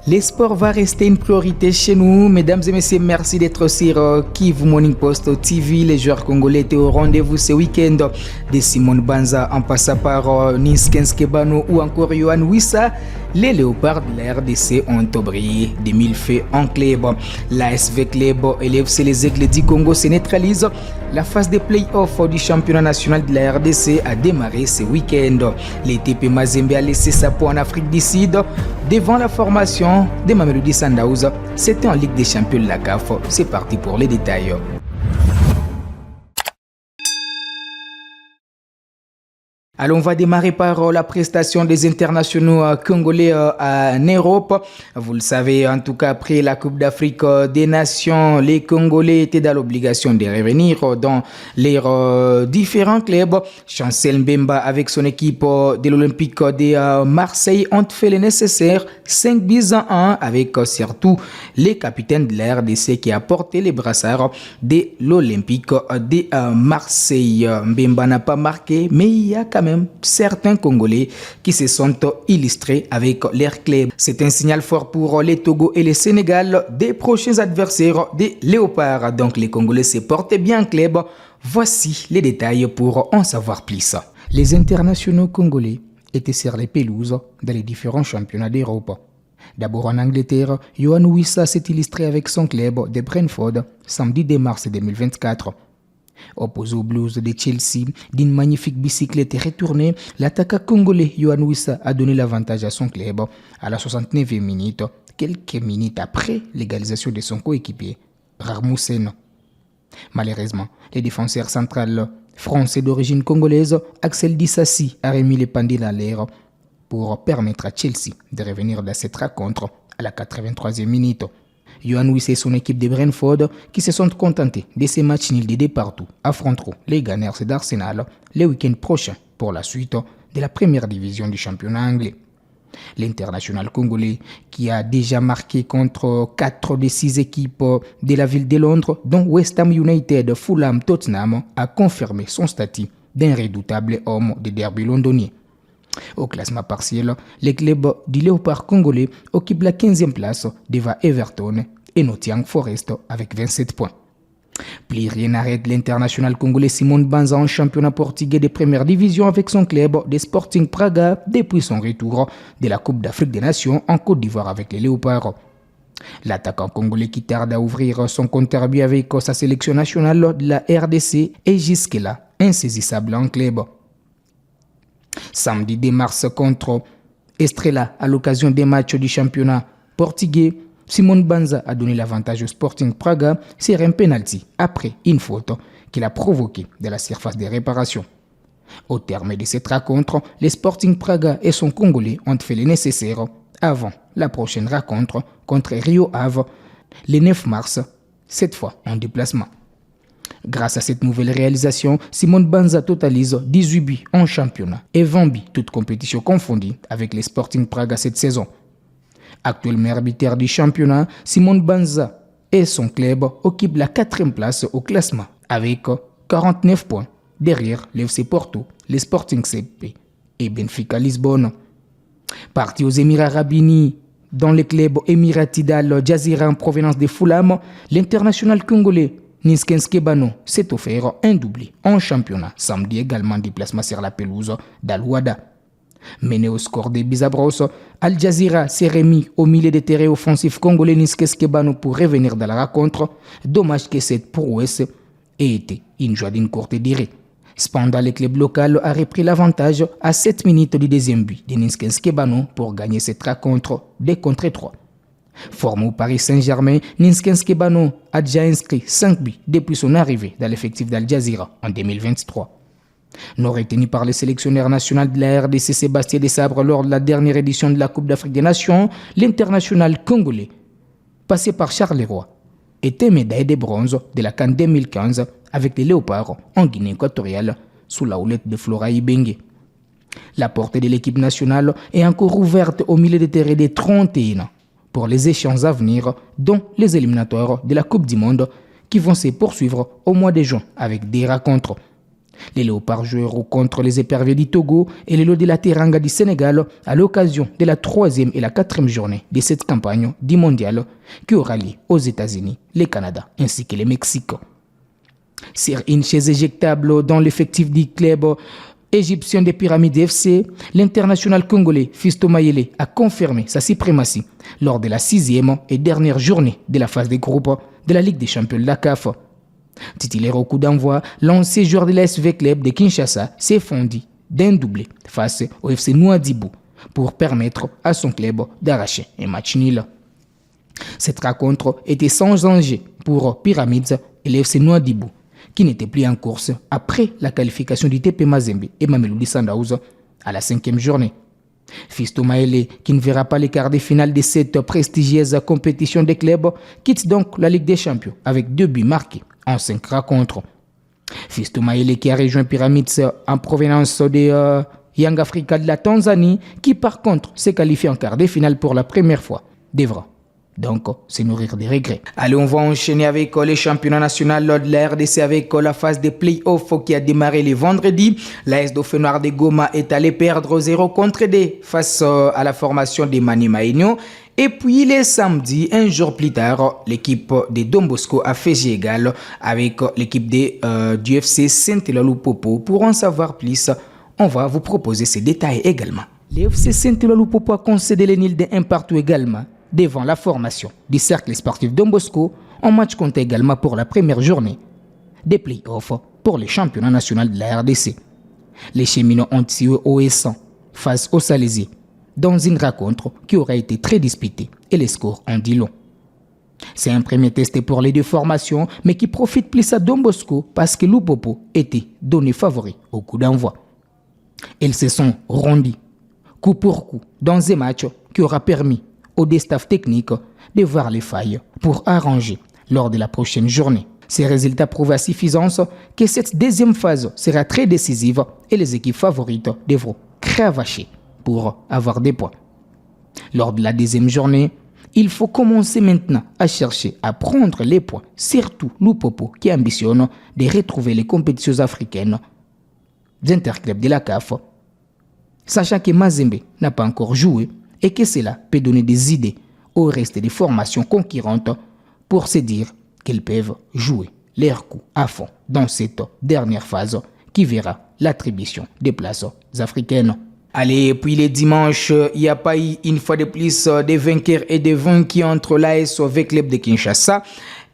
Les sports va rester une priorité chez nous. Mesdames et messieurs, merci d'être sur Kivu Morning Post TV. Les joueurs congolais étaient au rendez-vous ce week-end de Simone Banza en passant par Ninskens Kebano ou encore Yohan Wissa. Les Léopards de la RDC ont brillé de mille feux en club. L'ASV Club et l'FC Les Aigles du Congo se neutralisent. La phase de play-off du championnat national de la RDC a démarré ce week-end. L'équipe Mazembe a laissé sa peau en Afrique du Sud devant la formation de Mamelodi Sundowns. C'était en Ligue des Champions de la CAF. C'est parti pour les détails. Alors on va démarrer par la prestation des internationaux congolais en Europe. Vous le savez, en tout cas après la Coupe d'Afrique des Nations, les Congolais étaient dans l'obligation de revenir dans leurs différents clubs. Chancel Mbemba avec son équipe de l'Olympique de Marseille ont fait le nécessaire, 5-1 avec surtout les capitaines de la RDC qui a porté les brassards de l'Olympique de Marseille. Mbemba n'a pas marqué, mais il y a quand même certains Congolais qui se sont illustrés avec leur club. C'est un signal fort pour les Togo et le Sénégal, des prochains adversaires des Léopards. Donc les Congolais se portent bien en club. Voici les détails pour en savoir plus. Les internationaux congolais étaient sur les pelouses dans les différents championnats d'Europe. D'abord en Angleterre, Yohan Wissa s'est illustré avec son club de Brentford samedi 2 mars 2024. Opposé aux Blues de Chelsea, d'une magnifique bicyclette retournée, l'attaquant congolais Yohan Wissa a donné l'avantage à son club à la 69e minute, quelques minutes après l'égalisation de son coéquipier, Rarmoussen. Malheureusement, le défenseur central français d'origine congolaise, Axel Disasi, a remis les pendules à l'air pour permettre à Chelsea de revenir dans cette rencontre à la 83e minute. Yohan Wissa et son équipe de Brentford, qui se sont contentés de ces matchs nuls de partout, affronteront les Gunners d'Arsenal le week-end prochain pour la suite de la première division du championnat anglais. L'international congolais, qui a déjà marqué contre 4 des 6 équipes de la ville de Londres, dont West Ham United, Fulham, Tottenham, a confirmé son statut d'un redoutable homme de derby londonien. Au classement partiel, les clubs du Léopard congolais occupent la 15e place devant Everton et Nottingham Forest avec 27 points. Plus rien n'arrête l'international congolais Simone Banza en championnat portugais de première division avec son club de Sporting Praga depuis son retour de la Coupe d'Afrique des Nations en Côte d'Ivoire avec les Léopards. L'attaquant congolais qui tarde à ouvrir son compteur but avec sa sélection nationale de la RDC est jusque-là insaisissable en club. Samedi 2 mars contre Estrela, à l'occasion des matchs du championnat portugais, Simone Banza a donné l'avantage au Sporting Praga sur un penalty après une faute qu'il a provoquée de la surface de réparation. Au terme de cette rencontre, le Sporting Praga et son Congolais ont fait le nécessaire avant la prochaine rencontre contre Rio Ave le 9 mars, cette fois en déplacement. Grâce à cette nouvelle réalisation, Simone Banza totalise 18 buts en championnat et 20 buts toutes compétitions confondues avec les Sporting Praga cette saison. Actuellement arbitre du championnat, Simone Banza et son club occupent la 4e place au classement avec 49 points derrière l'FC Porto, les Sporting CP et Benfica Lisbonne. Parti aux Émirats Arabes Unis dans le club émirati d'Al Jazeera en provenance de Fulham, l'international congolais Ninskens Kebano s'est offert un doublé en championnat, samedi également déplacement sur la pelouse d'Al-Wada. Mené au score des Bizabros, Al Jazeera s'est remis au milieu de terrain offensif congolais Ninskens Kebano pour revenir dans la rencontre. Dommage que cette prouesse ait été une joie d'une courte durée. Cependant, le club local a repris l'avantage à 7 minutes du deuxième but de Ninskens Kebano pour gagner cette rencontre 2-3. Formé au Paris Saint-Germain, Ninskens Kebano a déjà inscrit 5 buts depuis son arrivée dans l'effectif d'Al Jazeera en 2023. Non retenu par le sélectionneur national de la RDC Sébastien Desabre lors de la dernière édition de la Coupe d'Afrique des Nations, l'international congolais, passé par Charleroi, était médaillé de bronze de la CAN 2015 avec les Léopards en Guinée équatoriale sous la houlette de Flora Ibenge. La portée de l'équipe nationale est encore ouverte au milieu de terrain des 31 ans pour les échéances à venir, dont les éliminatoires de la Coupe du Monde qui vont se poursuivre au mois de juin avec des rencontres. Les Léopards joueront contre les Éperviers du Togo et les Lots de la Teranga du Sénégal à l'occasion de la 3e et la 4e journée de cette campagne du mondial qui aura lieu aux États-Unis, le Canada ainsi que le Mexique. Sur une chaise éjectable dans l'effectif du club égyptien des Pyramides FC, l'international congolais Fiston Mayele a confirmé sa suprématie lors de la 6e et dernière journée de la phase des groupes de la Ligue des champions de la CAF. Titulaire au coup d'envoi, l'ancien joueur de l'ASV Club de Kinshasa s'est fondu d'un doublé face au FC Nouadhibou pour permettre à son club d'arracher un match nul. Cette rencontre était sans danger pour Pyramides et le FC Nouadhibou, qui n'était plus en course après la qualification du TP Mazembe et Mamelodi Sundowns à la 5e journée. Fiston Mayele, qui ne verra pas les quarts de finale de cette prestigieuse compétition des clubs, quitte donc la Ligue des Champions avec 2 buts marqués en 5 rencontres. Fiston Mayele, qui a rejoint Pyramids en provenance de Young Africa de la Tanzanie, qui par contre s'est qualifié en quart de finale pour la première fois, devra donc se nourrir des regrets. Allez, on va enchaîner avec les championnats nationaux de la RDC avec la phase des playoffs qui a démarré le vendredi. L'AS Dauphin Noir de Goma est allé perdre 0 contre D face à la formation de Mani Maïnio. Et puis le samedi, un jour plus tard, l'équipe de Don Bosco a fait jeu égal avec l'équipe du FC Saint-Eloi-Lupopo. Pour en savoir plus, on va vous proposer ces détails également. Le FC Saint-Eloi-Lupopo a concédé les nils de 1 partout également devant la formation du cercle sportif Don Bosco en match compté également pour la première journée des playoffs pour le championnat national de la RDC. Les cheminots ont tiré haut et sang face aux Salésiens dans une rencontre qui aura été très disputée et les scores en dit long. C'est un premier test pour les deux formations mais qui profite plus à Don Bosco parce que Lupopo était donné favori au coup d'envoi. Ils se sont rendus coup pour coup dans un match qui aura permis au des staffs techniques de voir les failles pour arranger lors de la prochaine journée. Ces résultats prouvent à suffisance que cette deuxième phase sera très décisive et les équipes favorites devront cravacher pour avoir des points. Lors de la deuxième journée, il faut commencer maintenant à chercher à prendre les points, surtout Lupopo qui ambitionne de retrouver les compétitions africaines d'interclubs de la CAF, sachant que Mazembe n'a pas encore joué et que cela peut donner des idées au reste des formations concurrentes pour se dire qu'elles peuvent jouer leur coup à fond dans cette dernière phase qui verra l'attribution des places africaines. Allez, puis les dimanches, il n'y a pas eu une fois de plus des vainqueurs et des vaincus entre l'ASV Club de Kinshasa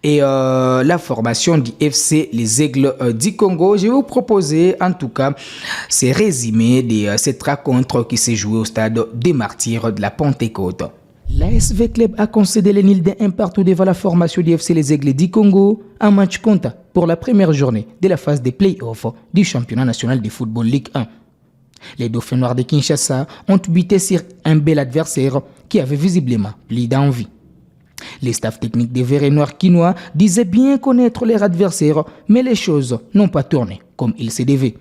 et la formation du FC Les Aigles du Congo. Je vais vous proposer en tout cas ce résumé de cette rencontre qui s'est jouée au stade des Martyrs de la Pentecôte. L'ASV Club a concédé les nils de 1 partout devant la formation du FC Les Aigles du Congo, un match compta pour la première journée de la phase des playoffs du championnat national de football Ligue 1. Les Dauphins Noirs de Kinshasa ont buté sur un bel adversaire qui avait visiblement plus d'envie. Les staffs techniques des Verts et Noirs quinois disaient bien connaître leurs adversaires, mais les choses n'ont pas tourné comme il se devait.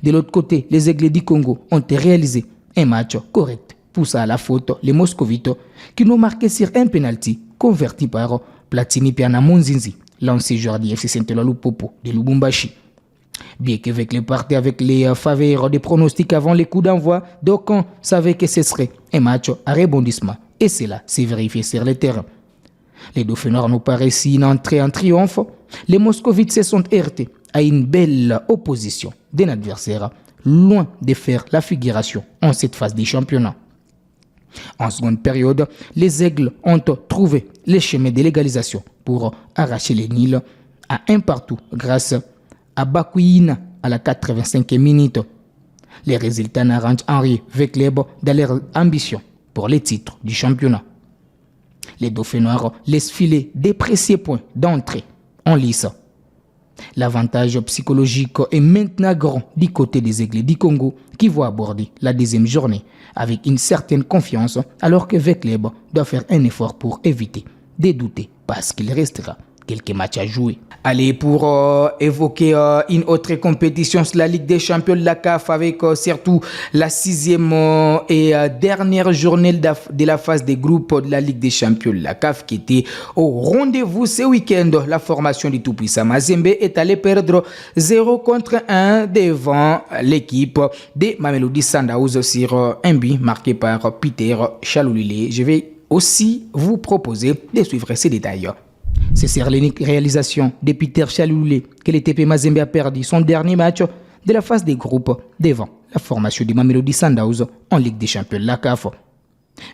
De l'autre côté, les Aigles du Congo ont réalisé un match correct, poussant à la faute les Moscovites qui n'ont marqué sur un penalty converti par Platini Piana Monzinzi, l'ancien joueur du FC Saint-Eloi-Lupopo de Lubumbashi. Bien qu'avec les parties avec les faveurs des pronostics avant les coups d'envoi, d'aucuns savaient que ce serait un match à rebondissement et cela s'est vérifié sur le terrain. Les Dauphins Noirs n'ont pas réussi une entrée en triomphe. Les Moscovites se sont heurtés à une belle opposition d'un adversaire loin de faire la figuration en cette phase du championnat. En seconde période, les Aigles ont trouvé les chemins de l'égalisation pour arracher les Nils à 1 partout grâce à Bakouina à la 85e minute. Les résultats n'arrangent Henri Vecleb dans leur ambition pour les titres du championnat. Les Dauphins Noirs laissent filer des précieux points d'entrée en lice. L'avantage psychologique est maintenant grand du côté des Aigles du Congo qui vont aborder la deuxième journée avec une certaine confiance alors que Vecleb doit faire un effort pour éviter de douter parce qu'il restera quelques matchs à jouer. Allez, pour évoquer une autre compétition, c'est la Ligue des Champions de la CAF avec surtout la 6e et dernière journée de la phase des groupes de la Ligue des Champions de la CAF qui était au rendez-vous ce week-end. La formation du tout-puissant Mazembe est allée perdre 0-1 devant l'équipe de Mamelodi Sundowns sur un but marqué par Peter Chaloulilé. Je vais aussi vous proposer de suivre ces détails. C'est sur l'unique réalisation de Peter Chaloulilé que le TP Mazembe a perdu son dernier match de la phase des groupes devant la formation du Mamelodi Sundowns en Ligue des Champions de la CAF.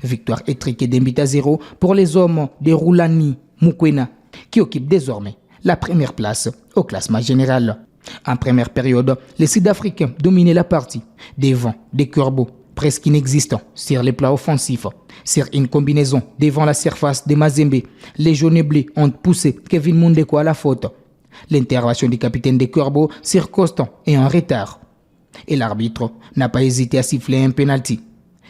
Victoire étriquée d'un but à 0 pour les hommes de Rulani Mukwena qui occupent désormais la première place au classement général. En première période, les Sud-Africains dominaient la partie devant des corbeaux presque inexistants sur les plats offensifs. Sur une combinaison devant la surface de Mazembe, les jaunes et bleus ont poussé Kevin Mundeko à la faute. L'intervention du capitaine des Corbeaux circonspect et en retard. Et l'arbitre n'a pas hésité à siffler un penalty.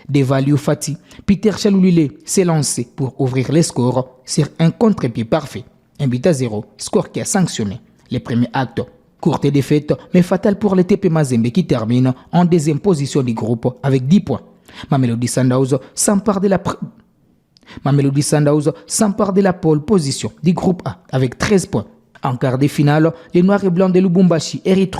Devalio Fati, Peter Chaloulilé s'est lancé pour ouvrir les scores sur un contre-pied parfait. Un but à 0, score qui a sanctionné les premiers actes. Courte défaite, mais fatale pour le TP Mazembe qui termine en deuxième position du groupe avec 10 points. Mamelodi Sundowns s'empare de la pole position du groupe A avec 13 points. En quart de finale, les Noirs et Blancs de Lubumbashi héritent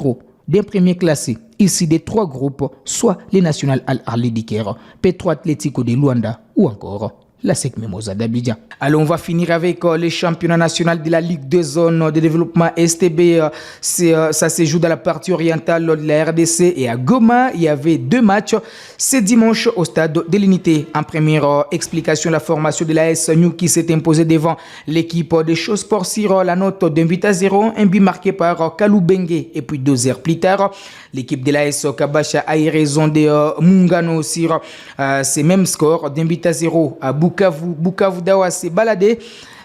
d'un premier classé issu des 3 groupes, soit les National Al-Ahli d'Iker, Petro Atlético de Luanda ou encore la SEC Mimosa d'Abidjan. Alors on va finir avec les championnats nationaux de la Ligue de zone de développement STB. Ça se joue dans la partie orientale de la RDC et à Goma. Il y avait 2 matchs ce dimanche au stade de l'Unité. En première explication, la formation de la S New qui s'est imposée devant l'équipe de Shosport sur la note d'un but à 0. Un but marqué par Kalou Bengue. Et puis 2 heures plus tard, l'équipe de la S Kabasha a eu raison de Mungano sur ces mêmes scores d'un but à 0 à Bukavu Dawa s'est baladé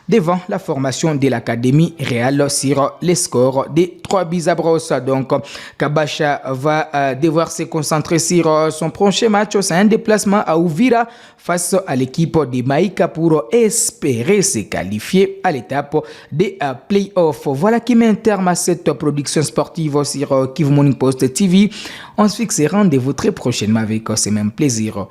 devant la formation de l'Académie Real sur les scores des 3 buts à brosse. Donc, Kabasha va devoir se concentrer sur son prochain match. C'est un déplacement à Uvira face à l'équipe de Maïka pour espérer se qualifier à l'étape des playoffs. Voilà qui met un terme à cette production sportive sur Kivu Morning Post TV. On se fixe rendez-vous très prochainement avec ce même plaisir.